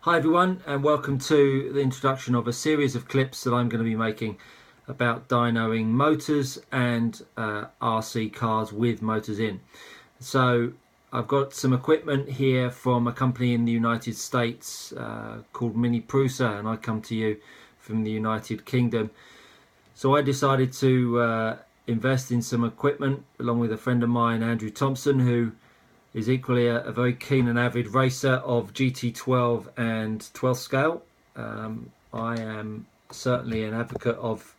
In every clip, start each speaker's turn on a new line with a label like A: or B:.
A: Hi everyone, and welcome to the introduction of a series of clips that I'm going to be making about dynoing motors and RC cars with motors in. So I've got some equipment here from a company in the United States called Mini Prusa, and I come to you from the United Kingdom. So I decided to invest in some equipment along with a friend of mine, Andrew Thompson, who is equally a very keen and avid racer of GT12 and 12th scale. I am certainly an advocate of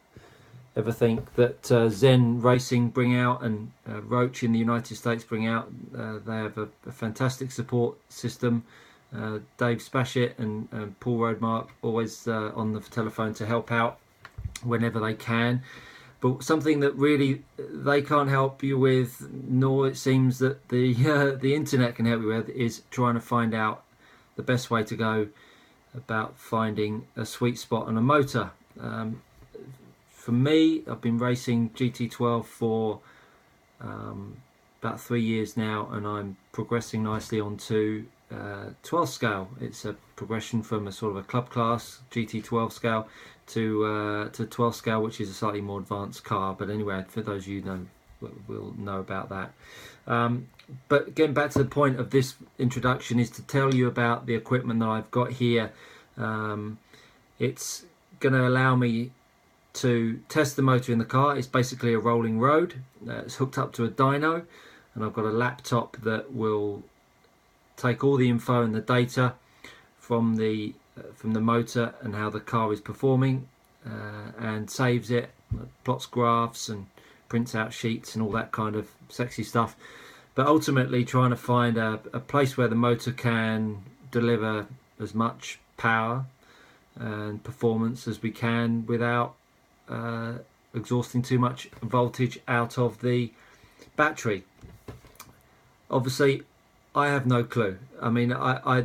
A: everything that Zen Racing bring out and Roach in the United States bring out. They have a fantastic support system. Dave Spashett and Paul Roadmark always on the telephone to help out whenever they can. But something that really they can't help you with, nor it seems that the internet can help you with, is trying to find out the best way to go about finding a sweet spot on a motor. For me, I've been racing GT12 for about 3 years now, and I'm progressing nicely onto 12 scale. It's a progression from a sort of a club class GT12 scale to 12 scale, which is a slightly more advanced car. But anyway, for those of you who know, will know about that. But getting back to the point of this introduction is to tell you about the equipment that I've got here. It's going to allow me to test the motor in the car. It's basically a rolling road. It's hooked up to a dyno, and I've got a laptop that will take all the info and the data from the motor and how the car is performing, and saves it, plots graphs and prints out sheets and all that kind of sexy stuff. But ultimately trying to find a place where the motor can deliver as much power and performance as we can without exhausting too much voltage out of the battery. Obviously I have no clue. I mean,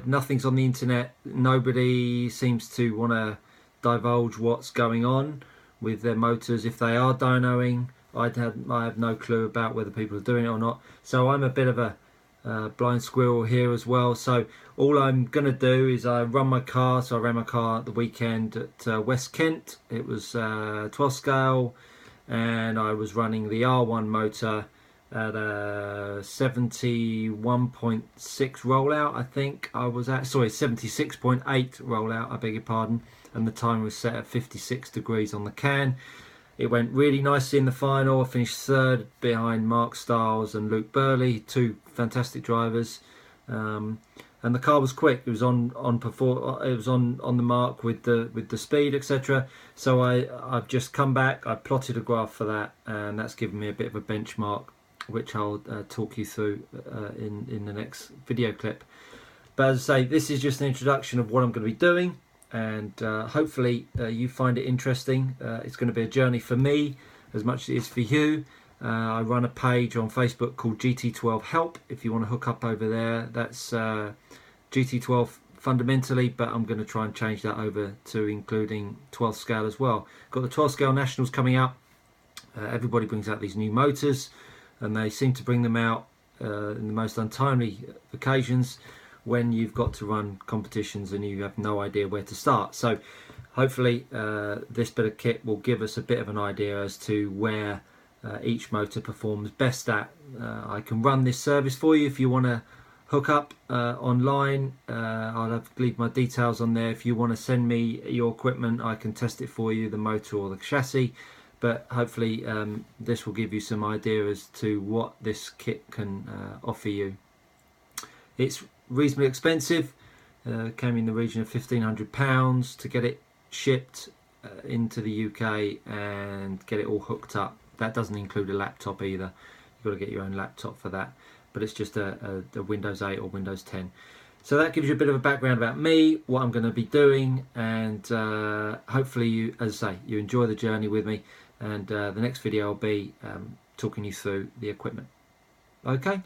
A: nothing's on the internet. Nobody seems to want to divulge what's going on with their motors. If they are dynoing, I have no clue about whether people are doing it or not. So I'm a bit of a blind squirrel here as well. So all I'm going to do is I run my car. So I ran my car at the weekend at West Kent. It was 12 scale, and I was running the R1 motor at a 71.6 rollout. I think I was at, sorry, 76.8 rollout, I beg your pardon, and the time was set at 56 degrees on the can. It went really nicely in the final. I finished third behind Mark Stiles and Luke Burley, two fantastic drivers, and the car was quick. It was on the mark with the speed, etc. So I've just come back. I plotted a graph for that, and that's given me a bit of a benchmark, which I'll talk you through in the next video clip. But as I say, this is just an introduction of what I'm going to be doing, and hopefully you find it interesting. It's going to be a journey for me as much as it is for you. I run a page on Facebook called GT12 Help if you want to hook up over there. That's GT12 fundamentally, but I'm going to try and change that over to including 12th scale as well. Got the 12th scale nationals coming up. Everybody brings out these new motors, and they seem to bring them out in the most untimely occasions when you've got to run competitions and you have no idea where to start. So hopefully this bit of kit will give us a bit of an idea as to where each motor performs best at. I can run this service for you if you want to hook up online. I'll leave my details on there. If you want to send me your equipment, I can test it for you, the motor or the chassis. But hopefully this will give you some idea as to what this kit can offer you. It's reasonably expensive. Came in the region of £1,500 to get it shipped into the UK and get it all hooked up. That doesn't include a laptop either. You've got to get your own laptop for that. But it's just a Windows 8 or Windows 10. So that gives you a bit of a background about me, what I'm going to be doing, and hopefully you, as I say, you enjoy the journey with me. And the next video I'll be talking you through the equipment. Okay.